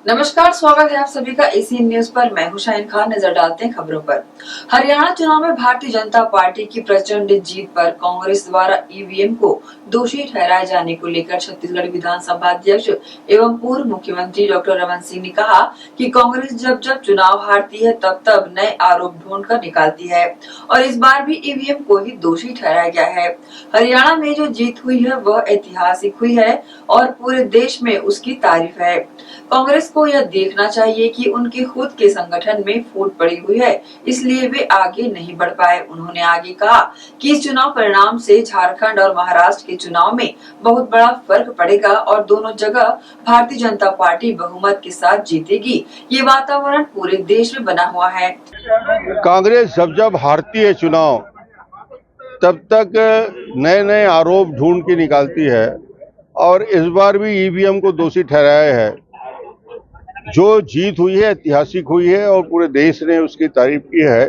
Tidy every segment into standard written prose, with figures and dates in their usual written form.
नमस्कार, स्वागत है आप सभी का एसीएन न्यूज पर। मैं हूं शाहीन खान। नजर डालते हैं खबरों पर। हरियाणा चुनाव में भारतीय जनता पार्टी की प्रचंड जीत पर कांग्रेस द्वारा ईवीएम को दोषी ठहराए जाने को लेकर छत्तीसगढ़ विधानसभा अध्यक्ष एवं पूर्व मुख्यमंत्री डॉक्टर रमन सिंह ने कहा कि कांग्रेस जब जब चुनाव हारती है तब तब नए आरोप ढूंढ कर निकालती है और इस बार भी ईवीएम को ही दोषी ठहराया गया है। हरियाणा में जो जीत हुई है वह ऐतिहासिक हुई है और पूरे देश में उसकी तारीफ है। कांग्रेस को यह देखना चाहिए कि उनके खुद के संगठन में फूट पड़ी हुई है, इसलिए वे आगे नहीं बढ़ पाए। उन्होंने आगे कहा कि इस चुनाव परिणाम से झारखंड और महाराष्ट्र के चुनाव में बहुत बड़ा फर्क पड़ेगा और दोनों जगह भारतीय जनता पार्टी बहुमत के साथ जीतेगी। ये वातावरण पूरे देश में बना हुआ है। कांग्रेस जब जब हारती है चुनाव तब तक नए नए आरोप ढूंढ के निकालती है और इस बार भी ईवीएम को दोषी ठहराया है। जो जीत हुई है ऐतिहासिक हुई है और पूरे देश ने उसकी तारीफ की है।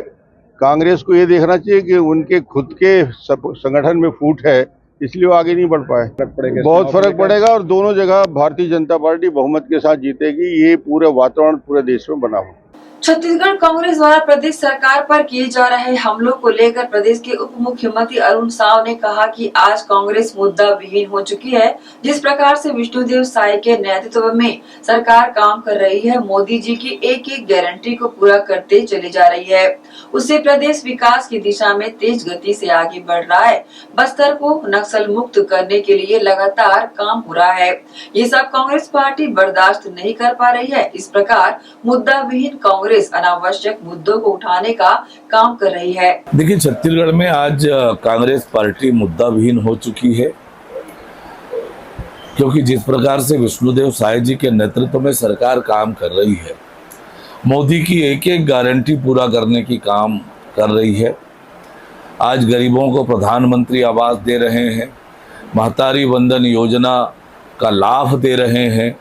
कांग्रेस को ये देखना चाहिए कि उनके खुद के संगठन में फूट है, इसलिए वो आगे नहीं बढ़ पाए। बहुत फर्क पड़ेगा और दोनों जगह भारतीय जनता पार्टी बहुमत के साथ जीतेगी। ये पूरे वातावरण पूरे देश में बना हुआ। छत्तीसगढ़ कांग्रेस द्वारा प्रदेश सरकार पर किए जा रहे हमलों को लेकर प्रदेश के उप मुख्यमंत्री अरुण साव ने कहा कि आज कांग्रेस मुद्दा विहीन हो चुकी है। जिस प्रकार से विष्णुदेव साय के नेतृत्व में सरकार काम कर रही है, मोदी जी की एक एक गारंटी को पूरा करते चली जा रही है, उससे प्रदेश विकास की दिशा में तेज गति से आगे बढ़ रहा है। बस्तर को नक्सल मुक्त करने के लिए लगातार काम हो रहा है। ये सब कांग्रेस पार्टी बर्दाश्त नहीं कर पा रही है। इस प्रकार मुद्दा विहीन कांग्रेस अनावश्यक मुद्दों को उठाने का काम कर रही है। देखिए, छत्तीसगढ़ में आज कांग्रेस पार्टी मुद्दा विहीन हो चुकी है, क्योंकि जिस प्रकार से विष्णुदेव साय जी के नेतृत्व में सरकार काम कर रही है, मोदी की एक एक गारंटी पूरा करने की काम कर रही है। आज गरीबों को प्रधानमंत्री आवास दे रहे हैं, महतारी वंदन योजना का लाभ दे रहे हैं,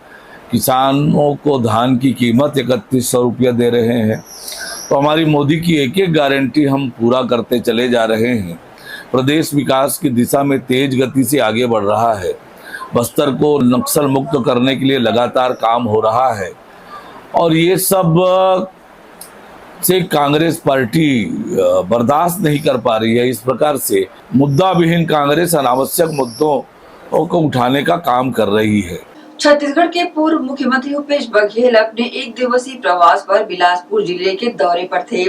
किसानों को धान की कीमत 3100 रुपया दे रहे हैं। तो हमारी मोदी की एक एक गारंटी हम पूरा करते चले जा रहे हैं। प्रदेश विकास की दिशा में तेज गति से आगे बढ़ रहा है। बस्तर को नक्सल मुक्त करने के लिए लगातार काम हो रहा है और ये सब से कांग्रेस पार्टी बर्दाश्त नहीं कर पा रही है। इस प्रकार से मुद्दा विहीन कांग्रेस अनावश्यक मुद्दों को उठाने का काम कर रही है। छत्तीसगढ़ के पूर्व मुख्यमंत्री भूपेश बघेल अपने एक दिवसीय प्रवास पर बिलासपुर जिले के दौरे पर थे।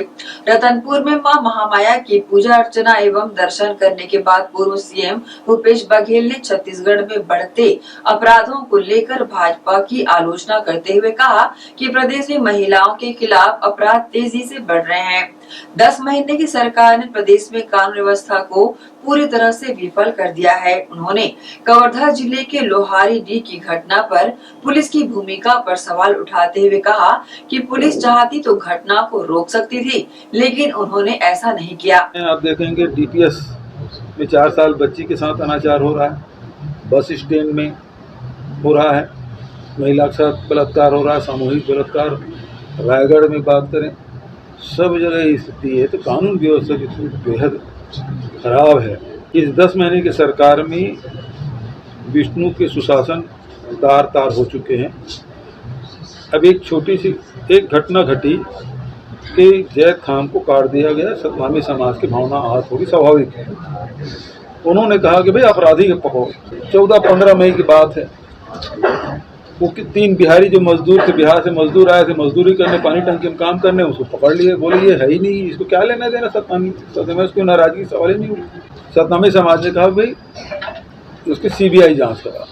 रतनपुर में मां महामाया की पूजा अर्चना एवं दर्शन करने के बाद पूर्व सीएम भूपेश बघेल ने छत्तीसगढ़ में बढ़ते अपराधों को लेकर भाजपा की आलोचना करते हुए कहा कि प्रदेश में महिलाओं के खिलाफ अपराध तेजी से बढ़ रहे हैं। 10 महीने की सरकार ने प्रदेश में कानून व्यवस्था को पूरी तरह से विफल कर दिया है। उन्होंने कवर्धा जिले के लोहारीडीह की घटना पर पुलिस की भूमिका पर सवाल उठाते हुए कहा कि पुलिस चाहती तो घटना को रोक सकती थी, लेकिन उन्होंने ऐसा नहीं किया। आप देखेंगे डीपीएस में 4 साल बच्ची के साथ अनाचार हो रहा है, बस स्टैंड में हो रहा है, महिला के साथ बलात्कार हो रहा है, सामूहिक बलात्कार। रायगढ़ में बात करें, सब जगह स्थिति है। तो कानून व्यवस्था की स्थिति बेहद खराब है। इस 10 महीने की सरकार में विष्णु के सुशासन तार तार हो चुके हैं। अब एक छोटी सी एक घटना घटी कि जैद खान को काट दिया गया। सतनामी समाज की भावना आहत होगी, स्वाभाविक है। उन्होंने कहा कि भाई अपराधी के पकड़ो। 14-15 मई की बात है। वो 3 बिहारी जो मजदूर थे, बिहार से मजदूर आए थे मजदूरी करने, पानी टंकी में काम करने, उसको पकड़ लिए। बोले ये है ही नहीं, इसको क्या लेना देना सतनामी। उसको नाराजगी सवाल ही नहीं हुई। सतनामी समाज ने कहा भाई उसकी सीबीआई जांच करा।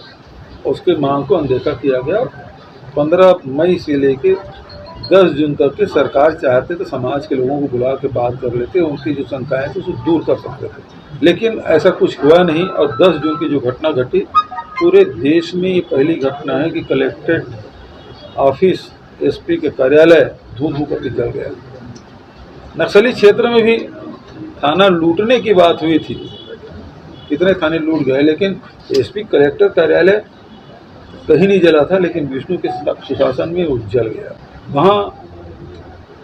उसके मांग को अनदेखा किया गया। 15 मई से लेके 10 जून तक की सरकार चाहते तो समाज के लोगों को बुला के बात कर लेते, उनकी जो शंकाएं थी उसको दूर कर सकते थे, लेकिन ऐसा कुछ हुआ नहीं। और 10 जून की जो घटना घटी, पूरे देश में ये पहली घटना है कि कलेक्ट्रेट ऑफिस, एसपी के कार्यालय धू धू करके जल गया। नक्सली क्षेत्र में भी थाना लूटने की बात हुई थी, इतने थाने लूट गए, लेकिन एसपी कलेक्टर कार्यालय कहीं नहीं जला था, लेकिन विष्णु के सुशासन में वो जल गया। वहाँ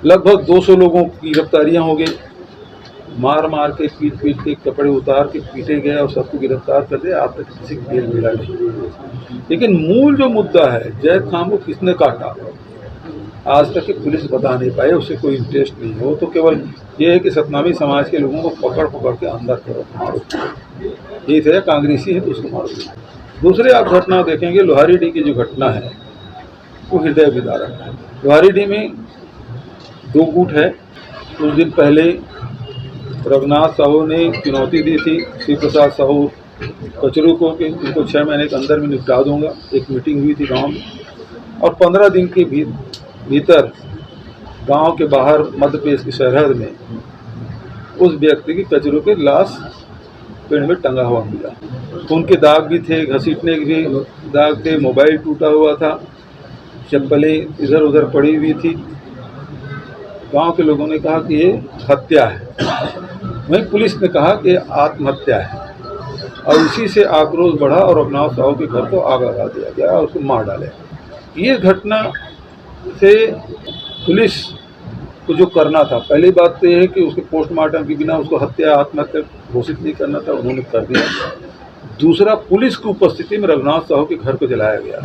लगभग 200 लोगों की गिरफ्तारियाँ हो गई, मार मार के पीट पीट के कपड़े उतार के पीटे गए और सबको गिरफ्तार कर दिया। आज तक किसी को बेल मिला नहीं। लेकिन मूल जो मुद्दा है, जैद खान को किसने काटा, आज तक की पुलिस बता नहीं पाई। उससे कोई इंटरेस्ट नहीं है। वो तो केवल ये है कि सतनामी समाज के लोगों को पकड़ पकड़ के अंदर करो, मारो। ये थे कांग्रेसी है तो उसको मारो। दूसरे आप घटना देखेंगे, लोहारीडीह की जो घटना है वो हृदय विदारक है। लोहारीडीह में 2 गुट है। कुछ दिन पहले रघुनाथ साहू ने चुनौती दी थी शिव प्रसाद साहू कचरू को कि उनको 6 महीने के अंदर में निपटा दूंगा। एक मीटिंग हुई थी गांव में और 15 दिन के भीतर गांव के बाहर मध्य प्रदेश की सरहद में उस व्यक्ति की कचरू की लाश पेड़ में टंगा हुआ मिला। उनके दाग भी थे, घसीटने के भी दाग थे, मोबाइल टूटा हुआ था, चप्पलें इधर उधर पड़ी हुई थी। गांव के लोगों ने कहा कि ये हत्या है। वहीं पुलिस ने कहा कि आत्महत्या है और इसी से आक्रोश बढ़ा और रघुनाथ साहू के घर को आग लगा दिया गया और उसको मार डाले। ये घटना से पुलिस को जो करना था, पहली बात तो ये है कि उसके पोस्टमार्टम के बिना उसको हत्या आत्महत्या घोषित नहीं करना था, उन्होंने कर दिया। दूसरा, पुलिस की उपस्थिति में रघुनाथ साहू के घर को जलाया गया।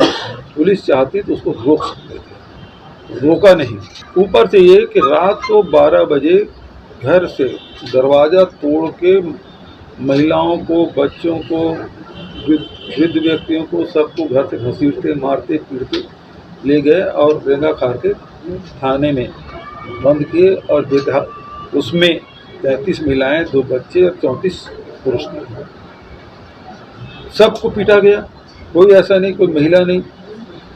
पुलिस चाहती तो उसको रोक सकते थे, रोका नहीं। ऊपर से ये कि रात को 12 बजे घर से दरवाज़ा तोड़ के महिलाओं को, बच्चों को, वृद्ध व्यक्तियों को, सबको घर से घसीटते, मारते, पीटते ले गए और रेंगा खार के थाने में बंद किए और बेतहा उसमें 33 महिलाएं, 2 बच्चे और 34 पुरुष थे। सबको पीटा गया। कोई ऐसा नहीं, कोई महिला नहीं,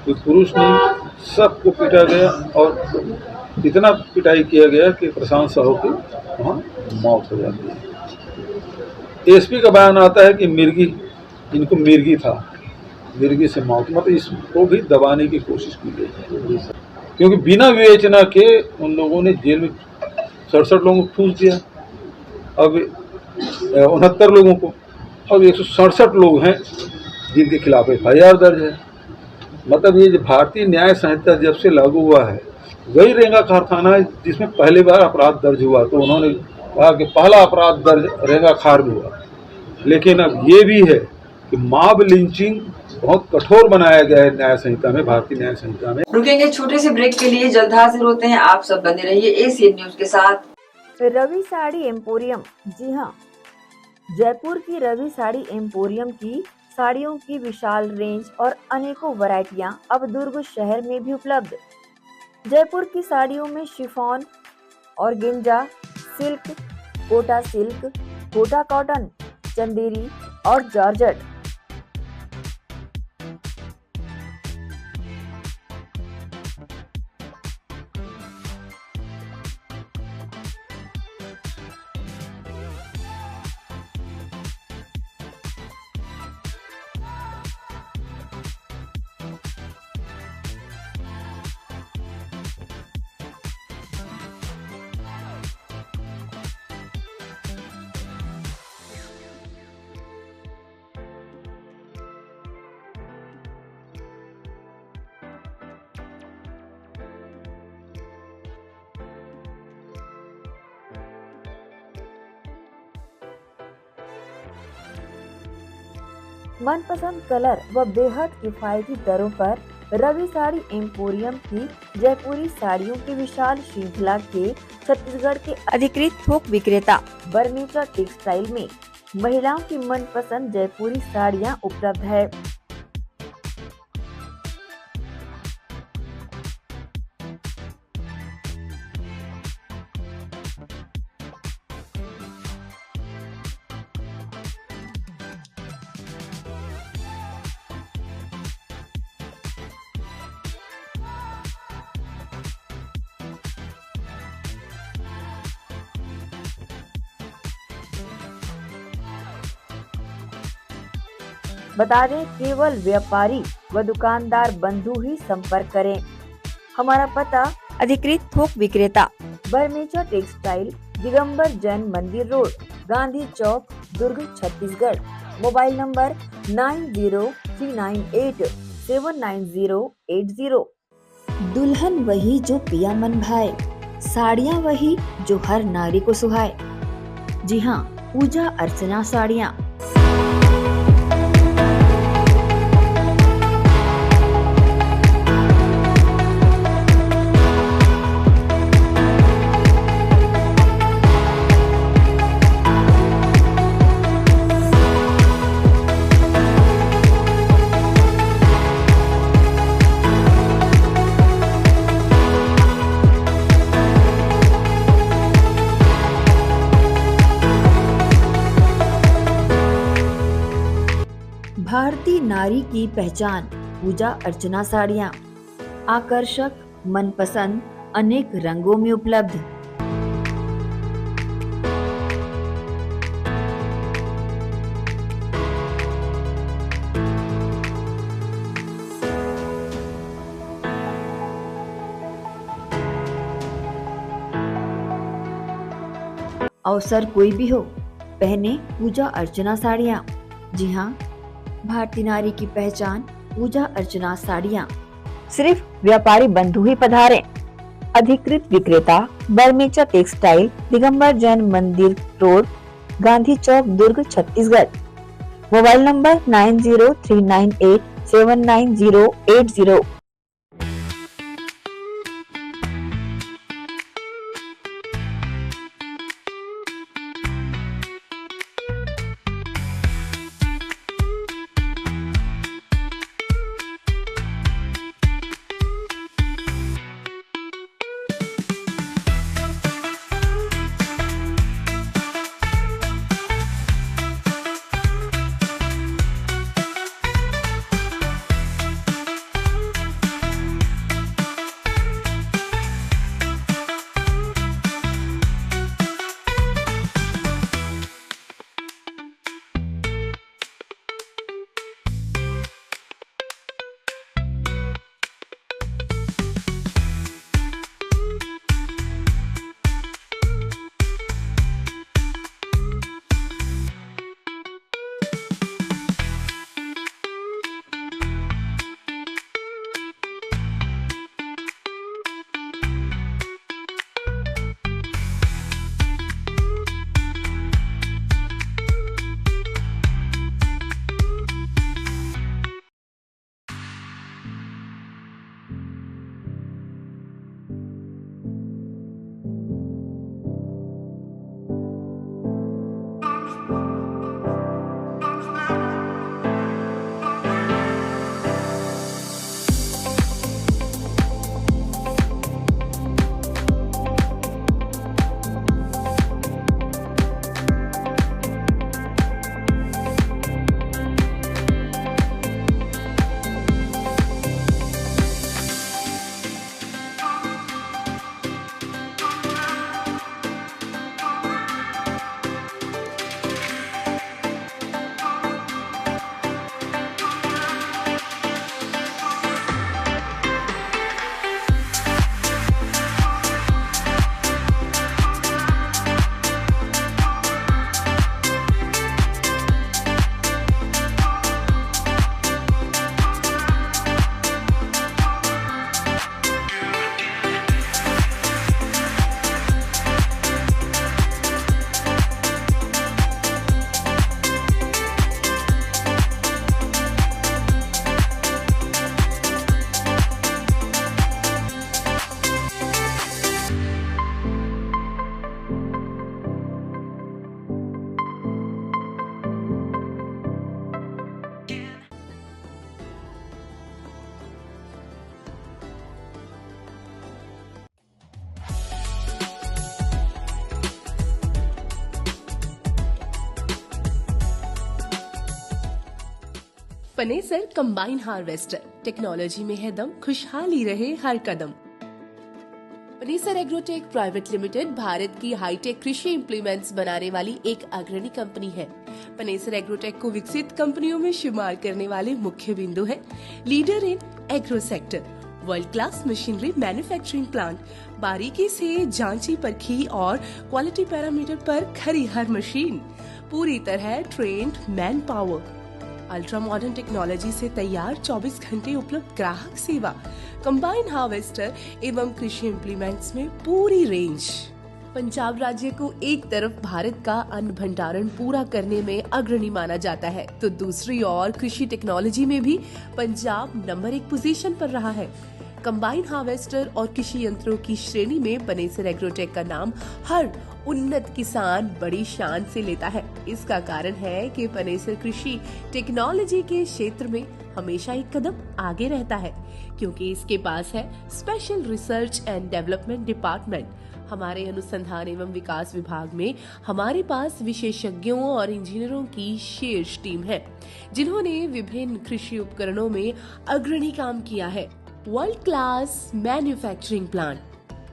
कोई पुरुष नहीं, सबको पीटा गया और इतना पिटाई किया गया कि प्रशांत साहू की वहाँ मौत हो जाती है। एसपी का बयान आता है कि मिर्गी, इनको मिर्गी था, मिर्गी से मौत, मतलब इसको भी दबाने की कोशिश की गई, क्योंकि बिना विवेचना के उन लोगों ने जेल में 67 लोगों को ठूस दिया। अब 69 लोगों को, अब 167 लोग हैं जिनके खिलाफ FIR दर्ज है। मतलब ये जो भारतीय न्याय संहिता जब से लागू हुआ है, वही रेंगा खार थाना है जिसमें पहली बार अपराध दर्ज हुआ। तो उन्होंने कहा कि पहला अपराध दर्ज रेंगा खार में हुआ। लेकिन अब ये भी है कि मॉब लिंचिंग बहुत कठोर बनाया गया है न्याय संहिता में, भारतीय न्याय संहिता में। रुकेंगे छोटे से ब्रेक के लिए, जल्द हाजिर होते हैं। आप सब बने रहिए ACN न्यूज के साथ। रवि साड़ी एम्पोरियम, जी हाँ, जयपुर की रवि साड़ी एम्पोरियम की साड़ियों की विशाल रेंज और अनेकों वैरायटियां अब दुर्ग शहर में भी उपलब्ध। जयपुर की साड़ियों में chiffon, organza, silk, Kota cotton, Chanderi और जॉर्जेट। मनपसंद कलर व बेहद किफायती दरों पर रवि साड़ी एम्पोरियम की जयपुरी साड़ियों की विशाल श्रृंखला के छत्तीसगढ़ के अधिकृत थोक विक्रेता बर्मेचा टेक्सटाइल में महिलाओं की मनपसंद जयपुरी साड़ियां उपलब्ध है। बता दें, केवल व्यापारी व दुकानदार बंधु ही संपर्क करें। हमारा पता अधिकृत थोक विक्रेता बर्मेचा textile, Digambar Jain Mandir road, Gandhi Chowk, Durg, Chhattisgarh. Mobile number 9039879080। दुल्हन वही जो पिया मन भाए, साड़ियाँ वही जो हर नारी को सुहाए। जी हाँ, पूजा अर्चना साड़ियाँ। भारतीय नारी की पहचान पूजा अर्चना साड़ियाँ। आकर्षक, मनपसंद, अनेक रंगों में उपलब्ध। अवसर कोई भी हो, पहने पूजा अर्चना साड़ियाँ। जी हाँ, भारतीय नारी की पहचान पूजा अर्चना साड़ियाँ। सिर्फ व्यापारी बंधु ही पधारें। अधिकृत विक्रेता बर्मेचा textile, Digambar Jain Mandir road, Gandhi Chowk, Durg, Chhattisgarh. Mobile number 9039879080। Panesar combine harvester, technology में है दम, खुशहाली रहे हर कदम। Panesar agrotech private limited Bharat की हाईटेक कृषि इम्प्लीमेंट्स बनाने वाली एक अग्रणी कंपनी है। पनेसर एग्रोटेक को विकसित कंपनियों में शुमार करने वाले मुख्य बिंदु है leader in agro sector, world class machinery manufacturing plant, बारीकी से जांची परखी और क्वालिटी पैरामीटर पर खरी हर मशीन, पूरी तरह trained man power, ultra modern technology से तैयार 24 घंटे उपलब्ध ग्राहक सेवा, कंबाइन हार्वेस्टर एवं कृषि इम्प्लीमेंट्स में पूरी रेंज। पंजाब राज्य को एक तरफ भारत का अन्न भंडारण पूरा करने में अग्रणी माना जाता है, तो दूसरी ओर कृषि टेक्नोलॉजी में भी पंजाब नंबर 1 पोजीशन पर रहा है। कंबाइन हार्वेस्टर और कृषि यंत्रों की श्रेणी में पनेसर एग्रोटेक का नाम हर उन्नत किसान बड़ी शान से लेता है। इसका कारण है कि पनेसर कृषि टेक्नोलॉजी के क्षेत्र में हमेशा एक कदम आगे रहता है, क्योंकि इसके पास है special research and development department. हमारे अनुसंधान एवं विकास विभाग में हमारे पास विशेषज्ञों और इंजीनियरों की शीर्ष टीम है, जिन्होंने विभिन्न कृषि उपकरणों में अग्रणी काम किया है। World class manufacturing plant.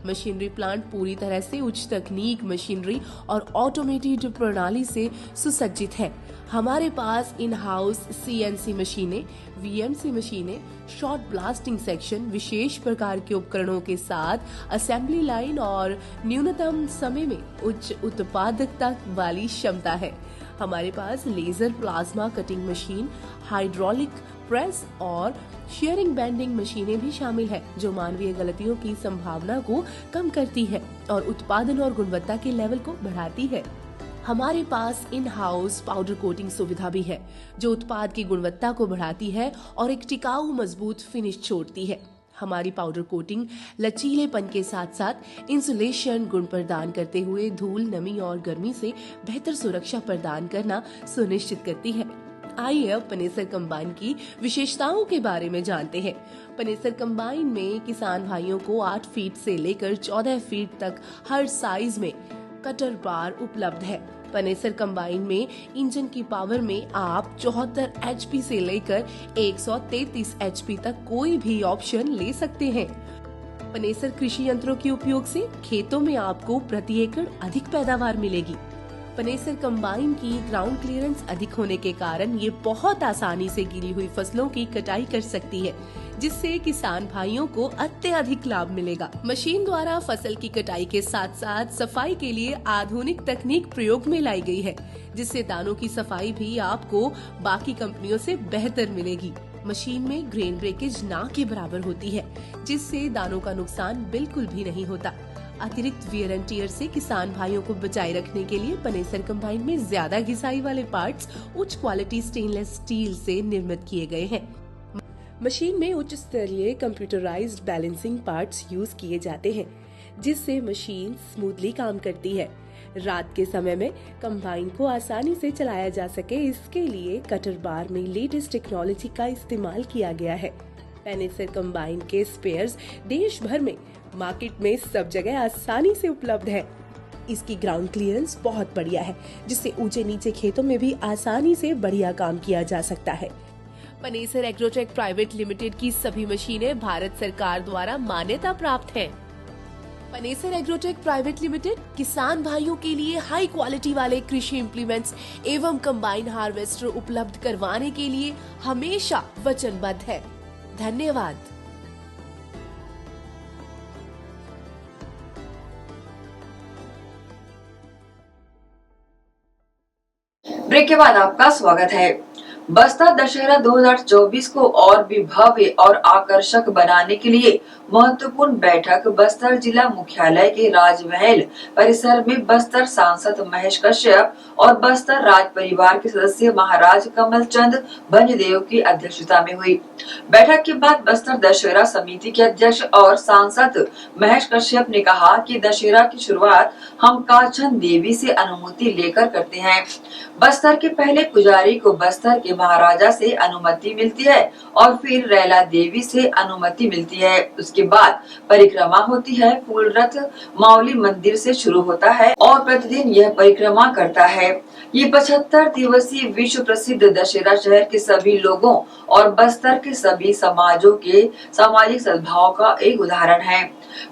Machinery plant पूरी तरह से उच्च तकनीक मशीनरी और ऑटोमेटेड प्रणाली से सुसज्जित है। हमारे पास इन हाउस CNC मशीनें, VMC मशीनें, शॉर्ट ब्लास्टिंग सेक्शन, विशेष प्रकार के उपकरणों के साथ असेंबली लाइन और न्यूनतम समय में उच्च उत्पादकता वाली क्षमता है। हमारे पास laser plasma cutting machine, hydraulic press और शेयरिंग बेंडिंग मशीनें भी शामिल है, जो मानवीय गलतियों की संभावना को कम करती है और उत्पादन और गुणवत्ता के लेवल को बढ़ाती है। हमारे पास इन हाउस पाउडर कोटिंग सुविधा भी है, जो उत्पाद की गुणवत्ता को बढ़ाती है और एक टिकाऊ मजबूत फिनिश छोड़ती है। हमारी पाउडर कोटिंग लचीलेपन के साथ साथ इंसुलेशन गुण प्रदान करते हुए धूल, नमी और गर्मी से बेहतर सुरक्षा प्रदान करना सुनिश्चित करती है। आइए अब पनेसर कंबाइन की विशेषताओं के बारे में जानते हैं। पनेसर कंबाइन में किसान भाइयों को 8 फीट से लेकर 14 फीट तक हर साइज में कटर बार उपलब्ध है। पनेसर कंबाइन में इंजन की पावर में आप 74 HP से लेकर 133 HP तक कोई भी ऑप्शन ले सकते हैं। पनेसर कृषि यंत्रों के उपयोग से खेतों में आपको प्रति एकड़ अधिक पैदावार मिलेगी। पनेसर कंबाइन की ग्राउंड क्लियरेंस अधिक होने के कारण ये बहुत आसानी से गिरी हुई फसलों की कटाई कर सकती है, जिससे किसान भाइयों को अत्यधिक लाभ मिलेगा। मशीन द्वारा फसल की कटाई के साथ साथ सफाई के लिए आधुनिक तकनीक प्रयोग में लाई गई है, जिससे दानों की सफाई भी आपको बाकी कंपनियों से बेहतर मिलेगी। मशीन में ग्रेन ब्रेकेज ना के बराबर होती है, जिससे दानों का नुकसान बिल्कुल भी नहीं होता। अतिरिक्त वियर एंड टियर से किसान भाइयों को बचाए रखने के लिए पनेसर कंबाइन में ज्यादा घिसाई वाले पार्ट्स उच्च क्वालिटी स्टेनलेस स्टील से निर्मित किए गए हैं। मशीन में उच्च स्तरीय कंप्यूटराइज्ड बैलेंसिंग पार्ट्स यूज किए जाते हैं, जिससे मशीन स्मूथली काम करती है। रात के समय में कंबाइन को आसानी से चलाया जा सके, इसके लिए कटर बार में लेटेस्ट टेक्नोलॉजी का इस्तेमाल किया गया है। पनेसर कंबाइन के स्पेयर्स देश भर में मार्केट में सब जगह आसानी से उपलब्ध है। इसकी ग्राउंड क्लियरेंस बहुत बढ़िया है, जिससे ऊंचे नीचे खेतों में भी आसानी से बढ़िया काम किया जा सकता है। पनेसर एग्रोटेक प्राइवेट लिमिटेड की सभी मशीनें भारत सरकार द्वारा मान्यता प्राप्त हैं। पनेसर एग्रोटेक प्राइवेट लिमिटेड किसान भाइयों के लिए हाई क्वालिटी वाले कृषि इम्प्लीमेंट्स एवं कंबाइन हार्वेस्टर उपलब्ध करवाने के लिए हमेशा वचनबद्ध है। धन्यवाद। ब्रेक के बाद आपका स्वागत है। बस्तर दशहरा 2024 को और भी भव्य और आकर्षक बनाने के लिए महत्वपूर्ण बैठक बस्तर जिला मुख्यालय के राजमहल परिसर में बस्तर सांसद महेश कश्यप और बस्तर राज परिवार के सदस्य महाराज कमल चंद भंजदेव की अध्यक्षता में हुई। बैठक के बाद बस्तर दशहरा समिति के अध्यक्ष और सांसद महेश कश्यप ने कहा कि दशहरा की शुरुआत हम काचन देवी से अनुमति लेकर करते हैं। बस्तर के पहले पुजारी को बस्तर के महाराजा से अनुमति मिलती है और फिर रैला देवी से अनुमति मिलती है। उसके बाद परिक्रमा होती है। फूल रथ मावली मंदिर से शुरू होता है और प्रतिदिन यह परिक्रमा करता है। ये 75 दिवसीय विश्व प्रसिद्ध दशहरा शहर के सभी लोगों और बस्तर के सभी समाजों के सामाजिक सद्भाव का एक उदाहरण है।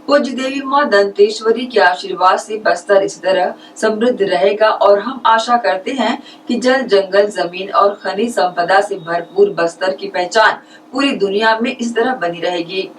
पूज्य देवी मां दंतेश्वरी के आशीर्वाद से बस्तर इस तरह समृद्ध रहेगा और हम आशा करते हैं कि जल, जंगल, जमीन और खनिज संपदा से भरपूर बस्तर की पहचान पूरी दुनिया में इस तरह बनी रहेगी।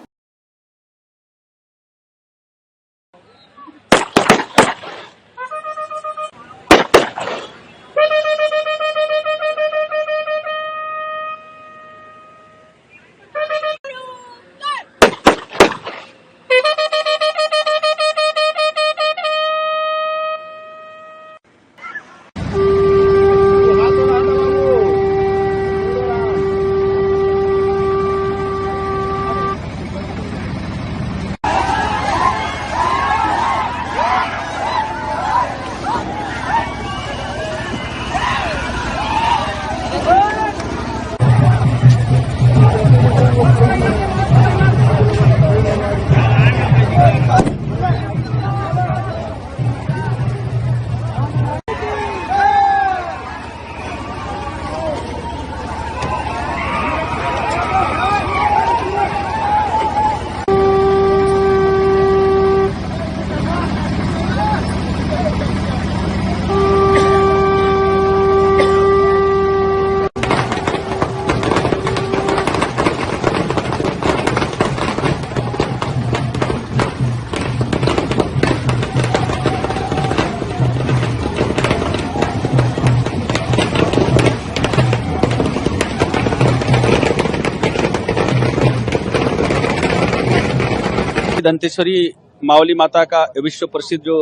दंतेश्वरी मावली माता का विश्व प्रसिद्ध जो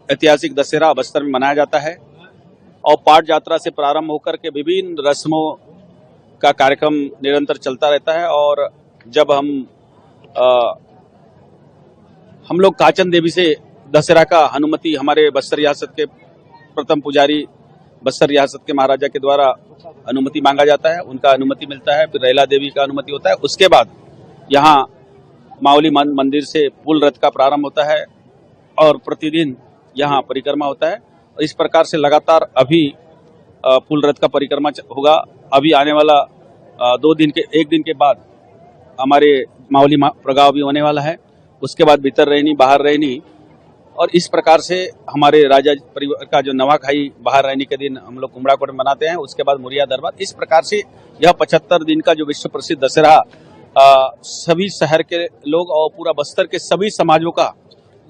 ऐतिहासिक दशहरा बस्तर में मनाया जाता है और पाट यात्रा से प्रारंभ होकर के विभिन्न रस्मों का कार्यक्रम निरंतर चलता रहता है। और जब हम लोग काचन देवी से दशहरा का अनुमति हमारे बस्तर रियासत के प्रथम पुजारी बस्तर रियासत के महाराजा के द्वारा अनुमति मांगा जाता है, उनका अनुमति मिलता है, फिर रैला देवी का अनुमति होता है। उसके बाद यहाँ मावली मंदिर से पुल रथ का प्रारंभ होता है और प्रतिदिन यहाँ परिक्रमा होता है। और इस प्रकार से लगातार अभी पुल रथ का परिक्रमा होगा। अभी आने वाला एक दिन के बाद हमारे मावली प्रगाव भी होने वाला है। उसके बाद भीतर रहनी बाहर रहनी, और इस प्रकार से हमारे राजा परिवार का जो नवाखाई बाहर रहने के दिन हम लोग कुमड़ाकोट में मनाते हैं। उसके बाद मुरिया दरबार। इस प्रकार से यह 75 दिन का जो विश्व प्रसिद्ध दशहरा सभी शहर के लोग और पूरा बस्तर के सभी समाजों का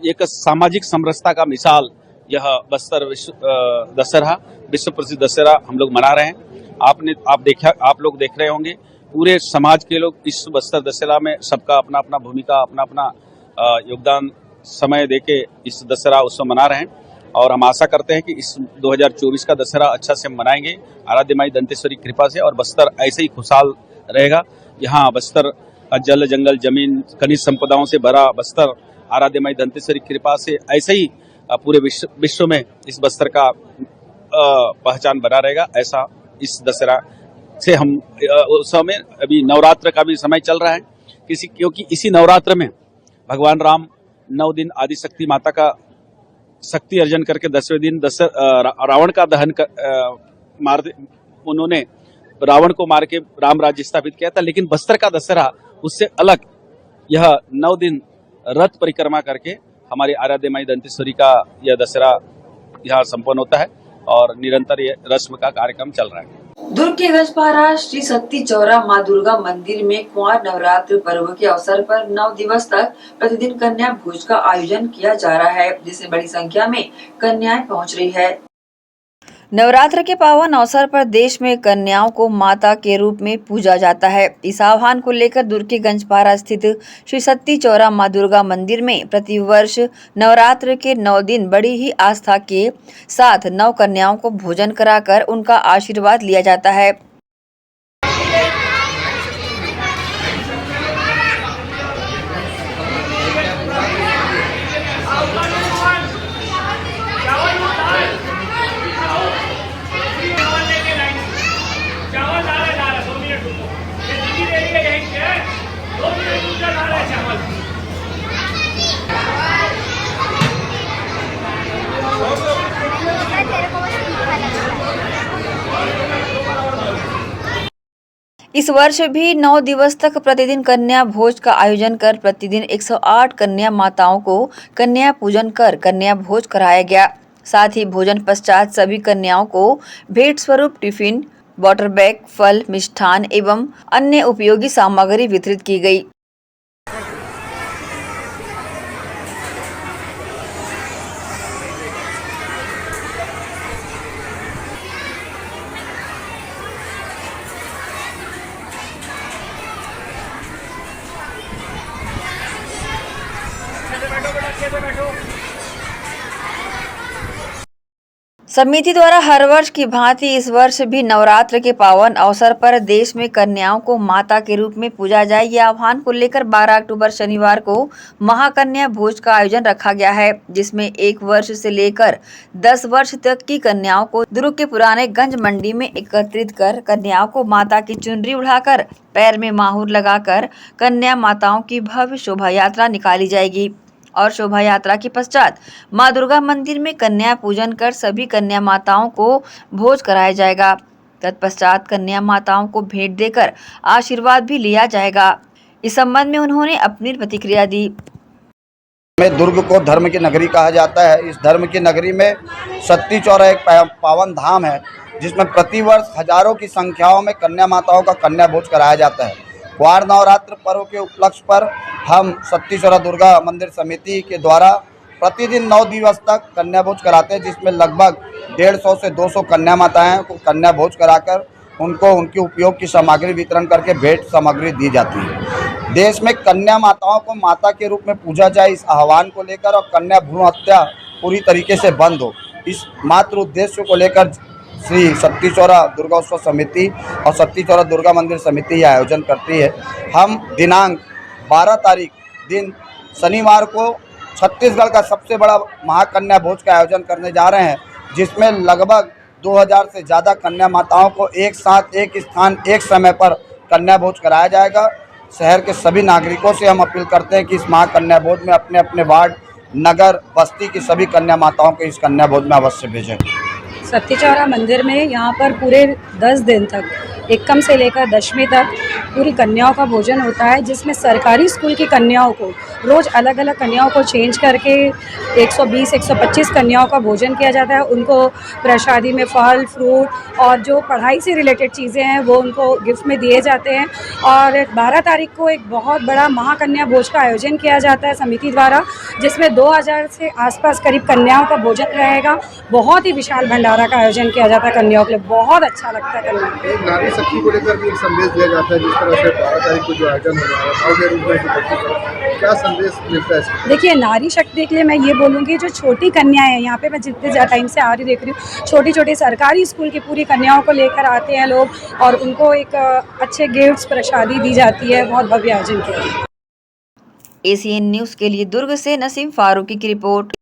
एक सामाजिक समरसता का मिसाल यह बस्तर दशहरा विश्व प्रसिद्ध दशहरा हम लोग मना रहे हैं। आप लोग देख रहे होंगे, पूरे समाज के लोग इस बस्तर दशहरा में सबका अपना अपना भूमिका अपना अपना योगदान समय देके इस दशहरा उत्सव मना रहे हैं। और हम आशा करते हैं कि इस 2024 का दशहरा अच्छा से मनाएंगे आराध्य माई दंतेश्वरी कृपा से, और बस्तर ऐसे ही खुशहाल रहेगा। यहाँ बस्तर जल जंगल जमीन खनिज संपदाओं से भरा बस्तर आराध्य माई दंतेश्वरी कृपा से ऐसे ही पूरे विश्व में इस बस्तर का पहचान बना रहेगा। ऐसा इस दशहरा से हम उत्सव में अभी नवरात्र का भी समय चल रहा है क्योंकि इसी नवरात्र में भगवान राम 9 दिन आदिशक्ति माता का शक्ति अर्जन करके 10वें दिन रावण का दहन उन्होंने रावण को मार के राम राज्य स्थापित किया था। लेकिन बस्तर का दशहरा उससे अलग, यह 9 दिन रथ परिक्रमा करके हमारे आराध्य माई दंतेश्वरी का यह दशहरा यहाँ संपन्न होता है और निरंतर ये रस्म का कार्यक्रम चल रहा है। दुर्ग के गजपारा श्री सत्ती चौरा माँ दुर्गा मंदिर में कुंवर नवरात्र पर्व के अवसर पर 9 दिवस तक प्रतिदिन कन्या भोज का आयोजन किया जा रहा है, जिसमें बड़ी संख्या में कन्याएं पहुंच रही है। नवरात्र के पावन अवसर पर देश में कन्याओं को माता के रूप में पूजा जाता है। इस आह्वान को लेकर दुर्ग के गंजपारा स्थित श्री सत्ती चौरा माँ दुर्गा मंदिर में प्रतिवर्ष नवरात्र के 9 दिन बड़ी ही आस्था के साथ 9 कन्याओं को भोजन कराकर उनका आशीर्वाद लिया जाता है। इस वर्ष भी 9 दिवस तक प्रतिदिन कन्या भोज का आयोजन कर प्रतिदिन 108 कन्या माताओं को कन्या पूजन कर कन्या भोज कराया गया। साथ ही भोजन पश्चात सभी कन्याओं को भेंट स्वरूप टिफिन, वाटर बैग, फल, मिष्ठान एवं अन्य उपयोगी सामग्री वितरित की गई। समिति द्वारा हर वर्ष की भांति इस वर्ष भी नवरात्र के पावन अवसर पर देश में कन्याओं को माता के रूप में पूजा जाए, यह आह्वान को लेकर 12 अक्टूबर शनिवार को महाकन्या भोज का आयोजन रखा गया है, जिसमें 1 वर्ष से लेकर 10 वर्ष तक की कन्याओं को दुर्ग के पुराने गंज मंडी में एकत्रित कर कन्याओं को माता की चुनरी उड़ाकर पैर में माहुर लगाकर कन्या माताओं की भव्य शोभा यात्रा निकाली जाएगी और शोभा यात्रा के पश्चात मां दुर्गा मंदिर में कन्या पूजन कर सभी कन्या माताओं को भोज कराया जाएगा। तत्पश्चात कन्या माताओं को भेंट देकर आशीर्वाद भी लिया जाएगा। इस संबंध में उन्होंने अपनी प्रतिक्रिया दी। दुर्ग को धर्म की नगरी कहा जाता है। इस धर्म की नगरी में सत्ती चौरा एक पावन धाम है, जिसमें प्रतिवर्ष हजारों की संख्याओं में कन्या माताओं का कन्या भोज कराया जाता है। कुंवर नवरात्र पर्व के उपलक्ष्य पर हम सत्ती चौरा दुर्गा मंदिर समिति के द्वारा प्रतिदिन 9 दिवस तक कन्या भोज कराते हैं, जिसमें लगभग 150 से 200 कन्या माताएं को कन्या भोज कराकर उनको उनके उपयोग की सामग्री वितरण करके भेंट सामग्री दी जाती है। देश में कन्या माताओं को माता के रूप में पूजा जाए, इस आह्वान को लेकर और कन्या भ्रूण हत्या पूरी तरीके से बंद हो, इस मात्र उद्देश्य को लेकर श्री सत्ती चौरा दुर्गा उत्सव समिति और सत्ती चौरा दुर्गा मंदिर समिति ये आयोजन करती है। हम दिनांक 12 तारीख दिन शनिवार को छत्तीसगढ़ का सबसे बड़ा महाकन्या भोज का आयोजन करने जा रहे हैं, जिसमें लगभग 2000 से ज़्यादा कन्या माताओं को एक साथ एक स्थान एक समय पर कन्या भोज कराया जाएगा। शहर के सभी नागरिकों से हम अपील करते हैं कि इस महाकन्या भोज में अपने अपने वार्ड, नगर, बस्ती की सभी कन्या माताओं को इस कन्या भोज में अवश्य भेजें। सत्ती चौरा मंदिर में यहाँ पर पूरे 10 दिन तक एकम से लेकर 10वीं तक पूरी कन्याओं का भोजन होता है, जिसमें सरकारी स्कूल की कन्याओं को रोज़ अलग अलग कन्याओं को चेंज करके 120-125 कन्याओं का भोजन किया जाता है। उनको प्रसादी में फल, फ्रूट और जो पढ़ाई से रिलेटेड चीज़ें हैं वो उनको गिफ्ट में दिए जाते हैं। और 12 तारीख को एक बहुत बड़ा महाकन्या भोज का आयोजन किया जाता है समिति द्वारा, जिसमें 2000 से आसपास करीब कन्याओं का भोजन रहेगा। बहुत ही विशाल भंडारा का आयोजन किया जाता है कन्याओं के लिए, बहुत अच्छा लगता है कन्याओं। नारी शक्ति को लेकर भी एक संदेश दिया जाता है, जिस तरह से 12 तारीख को जो आयोजन हो रहा है भव्य रूप में, क्या संदेश मिलता है? देखिए, नारी शक्ति के लिए मैं ये बोलूँगी, जो छोटी कन्याएं हैं यहाँ पे, मैं जितने टाइम से आ रही देख रही हूँ, छोटी छोटी सरकारी स्कूल की पूरी कन्याओं को लेकर आते हैं लोग और उनको एक अच्छे गिफ्ट्स, प्रसादी दी जाती है। बहुत भव्य आयोजन किया है। एसीएन न्यूज़ के लिए दुर्ग से नसीम फारूकी की रिपोर्ट।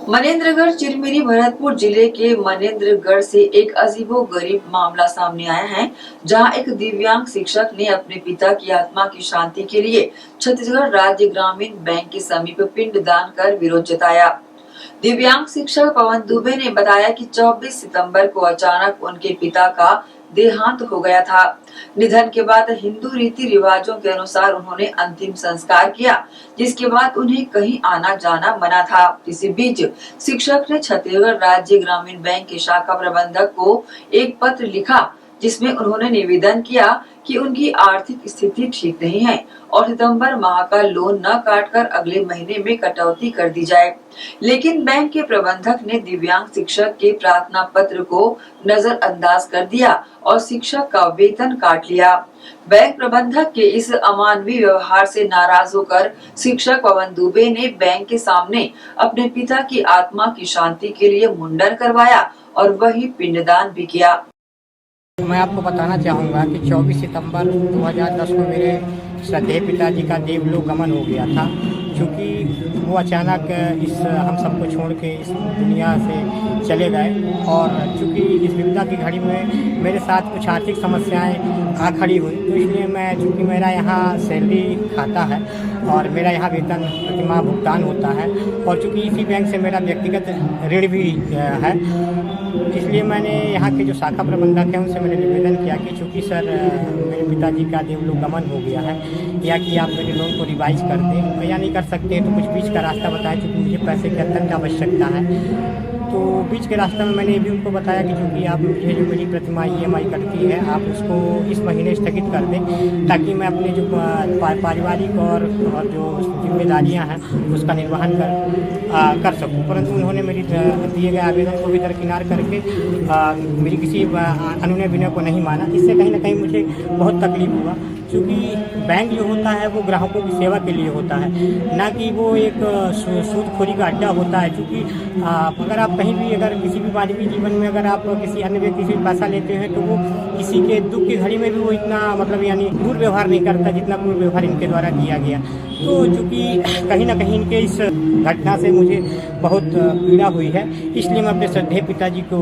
मनेंद्रगढ़ चिरमिरी भरतपुर जिले के मनेंद्रगढ़ से एक अजीबोगरीब मामला सामने आया है, जहां एक दिव्यांग शिक्षक ने अपने पिता की आत्मा की शांति के लिए छत्तीसगढ़ राज्य ग्रामीण बैंक के समीप पिंडदान कर विरोध जताया। दिव्यांग शिक्षक पवन दुबे ने बताया कि 24 सितंबर को अचानक उनके पिता का देहांत हो गया था। निधन के बाद हिंदू रीति रिवाजों के अनुसार उन्होंने अंतिम संस्कार किया, जिसके बाद उन्हें कहीं आना जाना मना था। इसी बीच शिक्षक ने छत्तीसगढ़ राज्य ग्रामीण बैंक के शाखा प्रबंधक को एक पत्र लिखा, जिसमें उन्होंने निवेदन किया कि उनकी आर्थिक स्थिति ठीक नहीं है और सितंबर माह का लोन न काटकर अगले महीने में कटौती कर दी जाए। लेकिन बैंक के प्रबंधक ने दिव्यांग शिक्षक के प्रार्थना पत्र को नजरअंदाज कर दिया और शिक्षक का वेतन काट लिया। बैंक प्रबंधक के इस अमानवीय व्यवहार से नाराज होकर शिक्षक पवन दुबे ने बैंक के सामने अपने पिता की आत्मा की शांति के लिए मुंडन करवाया और वही पिंडदान भी किया। मैं आपको बताना चाहूँगा कि 24 सितंबर 2010 को मेरे श्रद्धेय पिताजी का देवलोक गमन हो गया था, क्योंकि वो अचानक हम सबको छोड़ के इस दुनिया से चले गए। और चूँकि इस विपदा की घड़ी में मेरे साथ कुछ आर्थिक समस्याएं आ खड़ी हुई, तो इसलिए मैं, चूँकि मेरा यहाँ सैलरी खाता है और मेरा यहाँ वेतन प्रतिमाह भुगतान होता है और चूँकि इसी बैंक से मेरा व्यक्तिगत ऋण भी है, इसलिए मैंने यहाँ के जो शाखा प्रबंधक हैं उनसे मैंने निवेदन किया कि चूँकि सर मेरे पिताजी का देवलोक गमन हो गया है, या कि आप मेरे लोन को रिवाइज कर दें, या नहीं कर सकते तो कुछ बीच का रास्ता बताएं, क्योंकि मुझे पैसे की अत्यंत आवश्यकता है। तो बीच के रास्ते में मैंने ये भी उनको बताया कि चूँकि आप मुझे जो मेरी प्रतिमा EMI कटती है, आप उसको इस महीने स्थगित कर दें, ताकि मैं अपने जो पारिवारिक और जो जिम्मेदारियां हैं उसका निर्वहन कर सकूं। परंतु उन्होंने मेरी दिए गए आवेदन को भी दरकिनार करके मेरी किसी अनुनय विनय को नहीं माना। इससे कहीं ना कहीं मुझे बहुत तकलीफ हुआ, क्योंकि बैंक जो होता है वो ग्राहकों की सेवा के लिए होता है, ना कि वो एक सूदखोरी का अड्डा होता है। क्योंकि अगर आप कहीं भी, अगर किसी भी मानवीय जीवन में अगर आप किसी अन्य व्यक्ति से पैसा लेते हैं, तो वो किसी के दुख की घड़ी में भी वो इतना मतलब यानी क्रूर व्यवहार नहीं करता जितना क्रूर व्यवहार इनके द्वारा किया गया। तो चूँकि कहीं ना कहीं इनके इस घटना से मुझे बहुत पीड़ा हुई है, इसलिए मैं अपने श्रद्धेय पिताजी को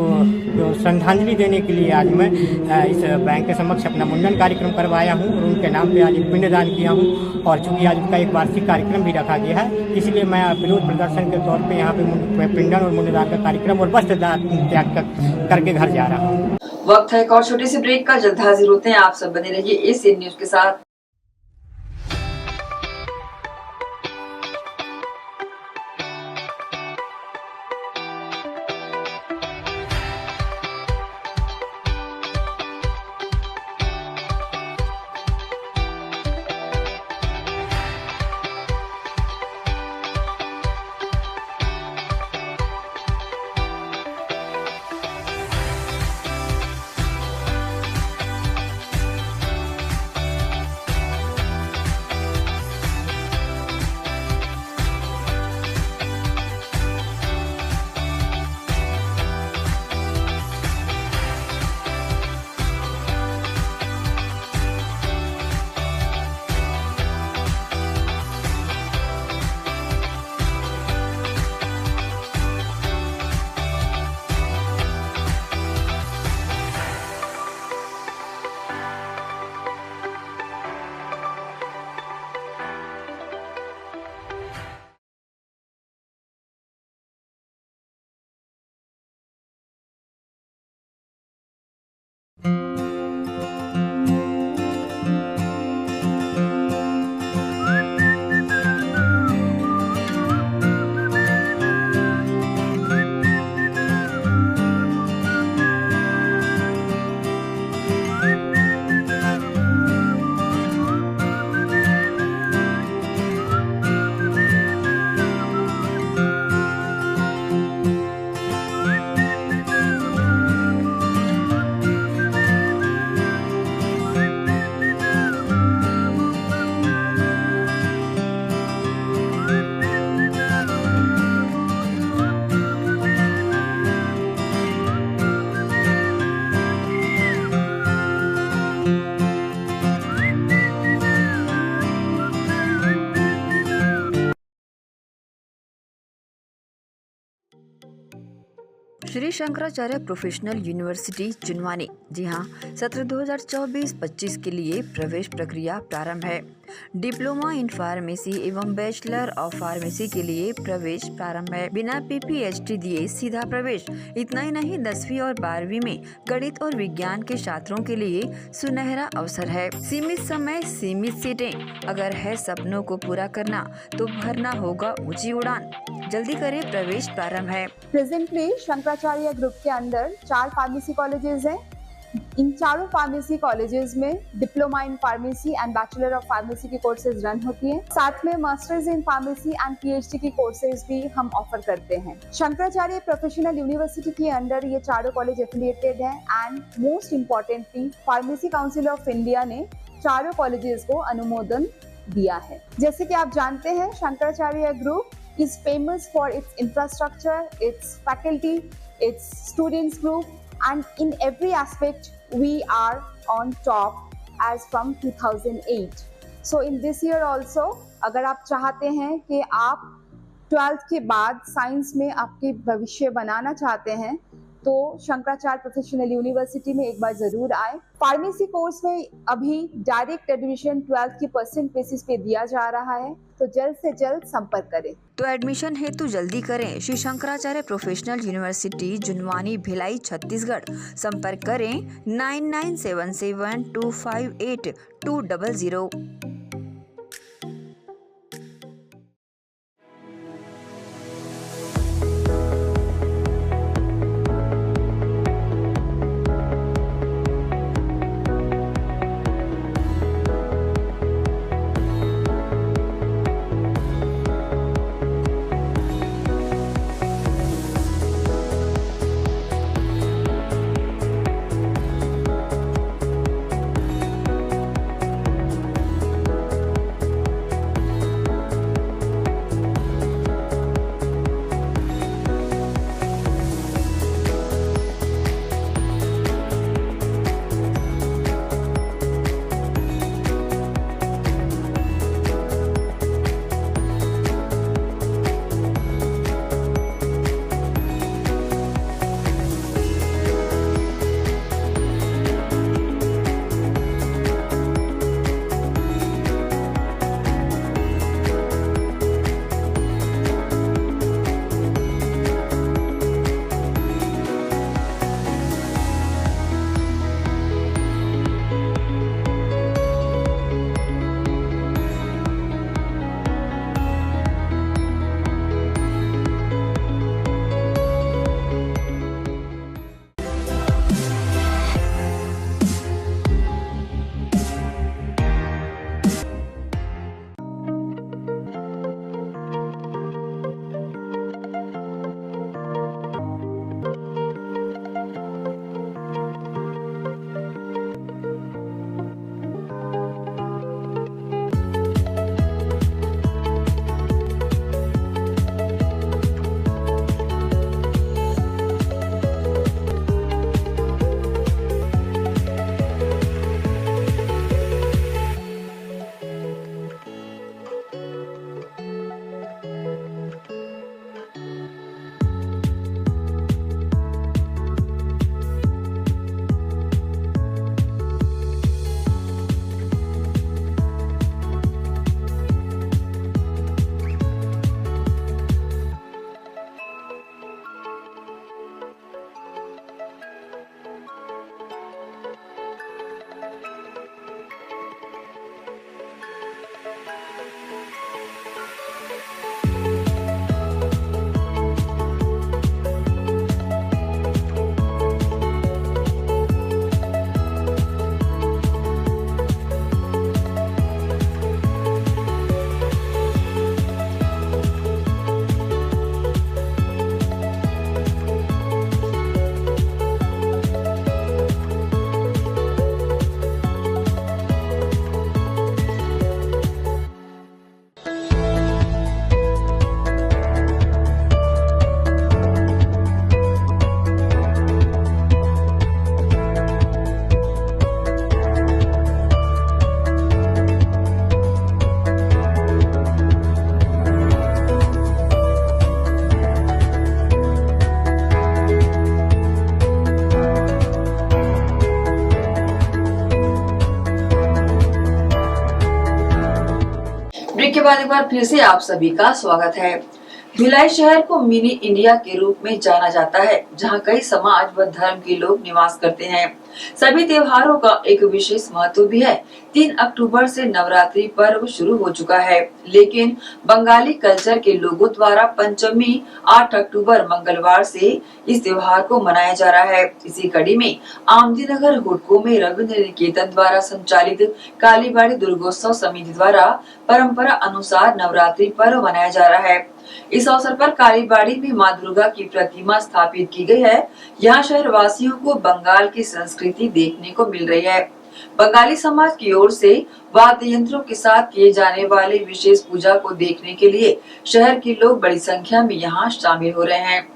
श्रद्धांजलि देने के लिए आज मैं इस बैंक के समक्ष अपना मुंडन कार्यक्रम करवाया हूँ और उनके नाम पे आज एक पिंडदान किया हूँ। और चूँकि आज उनका एक वार्षिक कार्यक्रम भी रखा गया है, इसलिए मैं विरोध प्रदर्शन के तौर पे यहाँ पे पिंडन और मुंडन का कार्यक्रम और वस्त्र त्याग करके घर जा रहा हूँ। वक्त है एक और छोटे से ब्रेक का, जल्द हाजिर होते हैं। आप सब बने रहिए एसीएन न्यूज़ के साथ। श्री शंकराचार्य प्रोफेशनल यूनिवर्सिटी जुनवानी, जी हाँ, सत्र 2024-25 के लिए प्रवेश प्रक्रिया प्रारंभ है। डिप्लोमा इन फार्मेसी एवं बैचलर ऑफ फार्मेसी के लिए प्रवेश प्रारंभ है। बिना PPHD दिए सीधा प्रवेश। इतना ही नहीं, 10वीं और 12वीं में गणित और विज्ञान के छात्रों के लिए सुनहरा अवसर है। सीमित समय, सीमित सीटें। अगर है सपनों को पूरा करना तो भरना होगा ऊंची उड़ान। जल्दी करें, प्रवेश प्रारंभ है। प्रेजेंटली शंकराचार्य ग्रुप के अंदर 4 फार्मेसी कॉलेजेस हैं। इन चारों फार्मेसी कॉलेजेस में diploma in pharmacy and bachelor of pharmacy की कोर्सेज रन होती हैं। साथ में masters in pharmacy and PhD की कोर्सेज भी हम ऑफर करते हैं। शंकराचार्य प्रोफेशनल यूनिवर्सिटी के अंदर ये चारों कॉलेज एफिलिएटेड हैं and most importantly pharmacy council of India ने चारों कॉलेजेस को अनुमोदन दिया है। जैसे कि आप जानते हैं, Shankaracharya group is famous for its infrastructure, its faculty, its students group, and in every aspect we are on top as from 2008. So in this year also, अगर आप चाहते हैं कि आप 12th के बाद साइंस में आपके भविष्य बनाना चाहते हैं तो शंकराचार्य प्रोफेशनल यूनिवर्सिटी में एक बार जरूर आए। फार्मेसी कोर्स में अभी डायरेक्ट एडमिशन 12th की % बेसिस पे दिया जा रहा है, तो जल्द से जल्द संपर्क करें। तो एडमिशन हेतु जल्दी करें। Shri Shankaracharya professional university Junwani, Bhilai, Chhattisgarh. संपर्क करें 9977258200। के बाद एक बार फिर से आप सभी का स्वागत है। भिलाई शहर को मिनी इंडिया के रूप में जाना जाता है, जहां कई समाज व धर्म के लोग निवास करते हैं। सभी त्योहारों का एक विशेष महत्व भी है। 3 अक्टूबर से नवरात्रि पर्व शुरू हो चुका है, लेकिन बंगाली कल्चर के लोगों द्वारा पंचमी 8 अक्टूबर मंगलवार से इस त्योहार को मनाया जा रहा है। इसी कड़ी में आमदीनगर हुडको में रविंद्र निकेतन द्वारा संचालित कालीबाड़ी दुर्गोत्सव समिति द्वारा परंपरा अनुसार नवरात्रि पर्व मनाया जा रहा है। इस अवसर पर कालीबाड़ी में मां दुर्गा की प्रतिमा स्थापित की गई है। यहाँ शहर वासियों को बंगाल की संस्कृति देखने को मिल रही है। बंगाली समाज की ओर से वाद्य यंत्रों के साथ किए जाने वाले विशेष पूजा को देखने के लिए शहर के लोग बड़ी संख्या में यहाँ शामिल हो रहे हैं।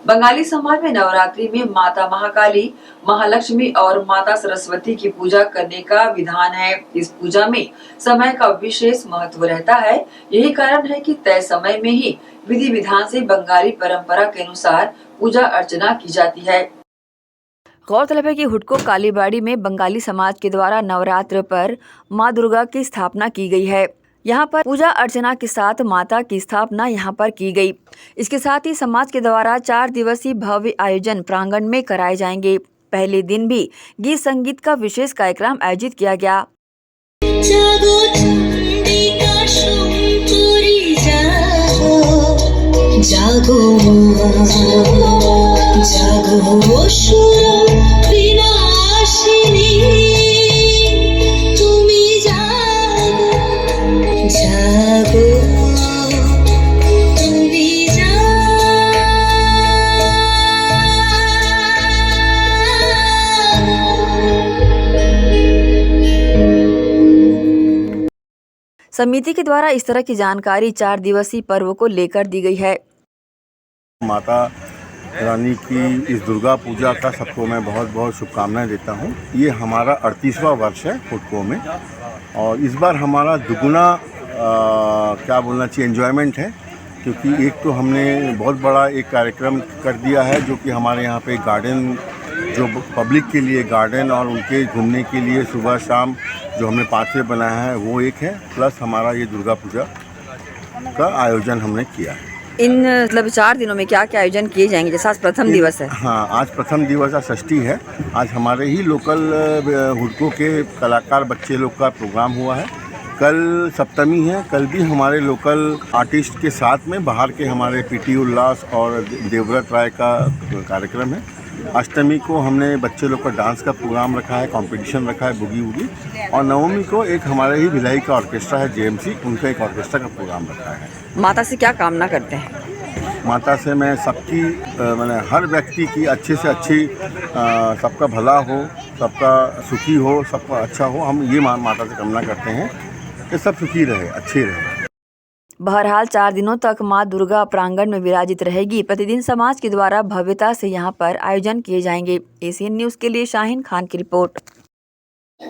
बंगाली समाज में नवरात्रि में माता महाकाली, महालक्ष्मी और माता सरस्वती की पूजा करने का विधान है। इस पूजा में समय का विशेष महत्व रहता है। यही कारण है कि तय समय में ही विधि विधान से बंगाली परंपरा के अनुसार पूजा अर्चना की जाती है। गौरतलब है कि हुडको कालीबाड़ी में बंगाली समाज के द्वारा नवरात्र पर मां दुर्गा की स्थापना की गई है। यहाँ पर पूजा अर्चना के साथ माता की स्थापना यहाँ पर की गई। इसके साथ ही समाज के द्वारा 4 दिवसीय भव्य आयोजन प्रांगण में कराए जाएंगे। पहले दिन भी गीत संगीत का विशेष कार्यक्रम आयोजित किया गया। जागो जागो विनाशिनी तुमी जागो जागो तुमी समिति के द्वारा इस तरह की जानकारी 4 दिवसीय पर्व को लेकर दी गई है। माता रानी की इस दुर्गा पूजा का सबको मैं बहुत बहुत शुभकामनाएं देता हूं। ये हमारा 38वां वर्ष है हुडको में और इस बार हमारा दुगुना क्या बोलना चाहिए एंजॉयमेंट है, क्योंकि एक तो हमने बहुत बड़ा एक कार्यक्रम कर दिया है जो कि हमारे यहाँ पे गार्डन, जो पब्लिक के लिए गार्डन और उनके घूमने के लिए सुबह शाम जो हमने पाथवे बनाया है वो एक है, प्लस हमारा ये दुर्गा पूजा का आयोजन हमने किया है। इन मतलब 4 दिनों में क्या क्या आयोजन किए जाएंगे? जैसा आज प्रथम दिवस है। हाँ, आज प्रथम दिवस है, षष्ठी है। आज हमारे ही लोकल हुडको के कलाकार बच्चे लोग का प्रोग्राम हुआ है। कल सप्तमी है, कल भी हमारे लोकल आर्टिस्ट के साथ में बाहर के हमारे पीटी उल्लास और देवव्रत राय का कार्यक्रम है। अष्टमी को हमने बच्चे लोग का डांस का प्रोग्राम रखा है, कंपटीशन रखा है बुगी वुगी, और नवमी को एक हमारे ही भिलाई का ऑर्केस्ट्रा है जेएमसी, उनका एक ऑर्केस्ट्रा का प्रोग्राम रखा है। माता से क्या कामना करते हैं? माता से मैं सबकी मैंने हर व्यक्ति की अच्छे से अच्छी सबका भला हो, सबका सुखी हो, सबका अच्छा हो, हम ये माता से कामना करते हैं कि सब सुखी रहे, अच्छे रहे। बहरहाल 4 दिनों तक मां दुर्गा प्रांगण में विराजित रहेगी। प्रतिदिन समाज के द्वारा भव्यता से यहां पर आयोजन किए जाएंगे। एशियन न्यूज के लिए शाहीन खान की रिपोर्ट।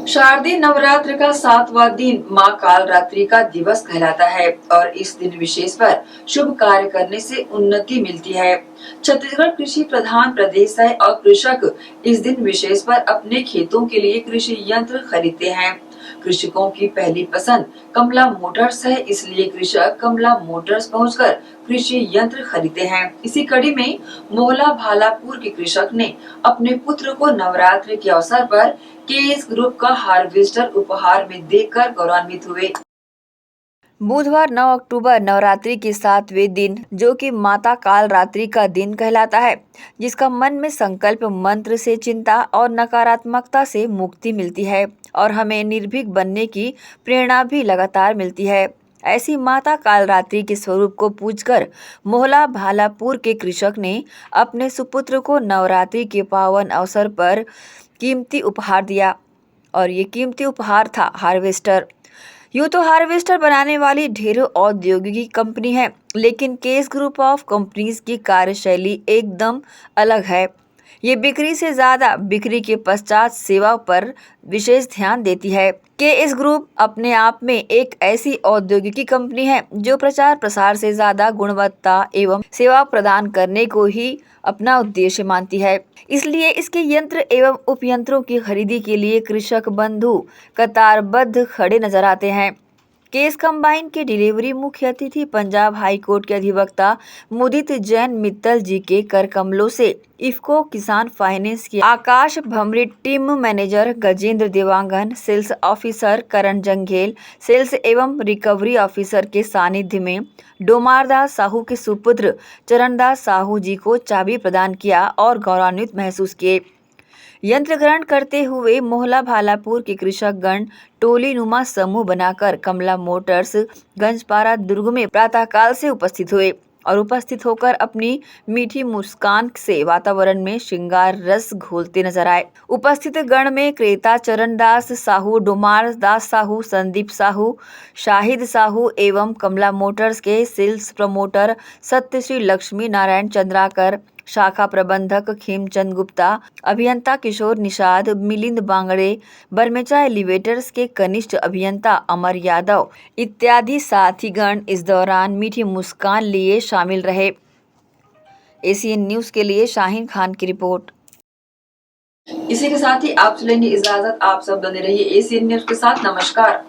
शारदीय नवरात्र का 7वां दिन मां कालरात्रि का दिवस कहलाता है और इस दिन विशेष पर शुभ कार्य करने से उन्नति मिलती है। छत्तीसगढ़ कृषि प्रधान प्रदेश है और कृषक इस दिन विशेष पर अपने खेतों के लिए कृषि यंत्र खरीदते हैं। कृषकों की पहली पसंद कमला मोटर्स है, इसलिए कृषक कमला मोटर्स पहुंचकर कृषि यंत्र खरीदते हैं। इसी कड़ी में मोहला भालापुर के कृषक ने अपने पुत्र को नवरात्रि के अवसर पर केएस ग्रुप का हार्वेस्टर उपहार में देकर गौरवान्वित हुए। बुधवार 9 अक्टूबर नवरात्रि के 7वें दिन, जो कि माता कालरात्रि का दिन कहलाता है, जिसका मन में संकल्प मंत्र से चिंता और नकारात्मकता से मुक्ति मिलती है और हमें निर्भीक बनने की प्रेरणा भी लगातार मिलती है। ऐसी माता कालरात्रि के स्वरूप को पूजकर मोहला भालापुर के कृषक ने अपने सुपुत्र को नवरात्रि के पावन अवसर पर कीमती उपहार दिया और ये कीमती उपहार था हार्वेस्टर। यूँ तो हार्वेस्टर बनाने वाली ढेरों औद्योगिक कंपनी है, लेकिन केएस ग्रुप ऑफ कंपनीज की कार्यशैली एकदम अलग है। ये बिक्री से ज्यादा बिक्री के पश्चात सेवा पर विशेष ध्यान देती है। केएस ग्रुप अपने आप में एक ऐसी औद्योगिकी कंपनी है जो प्रचार प्रसार से ज्यादा गुणवत्ता एवं सेवा प्रदान करने को ही अपना उद्देश्य मानती है। इसलिए इसके यंत्र एवं उपयंत्रों की खरीदी के लिए कृषक बंधु कतारबद्ध खड़े नजर आते हैं। केस कंबाइन के डिलीवरी मुख्य अतिथि पंजाब हाई कोर्ट के अधिवक्ता मुदित जैन मित्तल जी के कर कमलों से इफ्को किसान फाइनेंस के Akash Bhamri, team manager Gajendra Dewangan, sales officer Karan Janghel, sales एवं रिकवरी ऑफिसर के सानिध्य में डोमारदास साहू के सुपुत्र चरणदास साहू जी को चाबी प्रदान किया और गौरवान्वित महसूस किए। यंत्र ग्रहण करते हुए मोहला भालापुर के कृषक गण टोली नुमा समूह बनाकर कमला मोटर्स गंजपारा दुर्ग में प्रातःकाल से उपस्थित हुए और उपस्थित होकर अपनी मीठी मुस्कान से वातावरण में श्रृंगार रस घोलते नजर आए। उपस्थित गण में क्रेता चरणदास साहू, डोमार दास साहू, संदीप साहू, शाहिद साहू एवं कमला मोटर्स के सेल्स प्रमोटर सत्यश्री लक्ष्मी नारायण चंद्राकर, शाखा प्रबंधक खेमचंद गुप्ता, अभियंता किशोर निषाद, मिलिंद बांगड़े, बरमेचा एलिवेटर्स के कनिष्ठ अभियंता अमर यादव इत्यादि साथीगण इस दौरान मीठी मुस्कान लिए शामिल रहे। एसीएन न्यूज के लिए शाहीन खान की रिपोर्ट। इसी के साथ ही आप लेंगे इजाजत। आप सब बने रहिए एसीएन न्यूज के साथ। नमस्कार।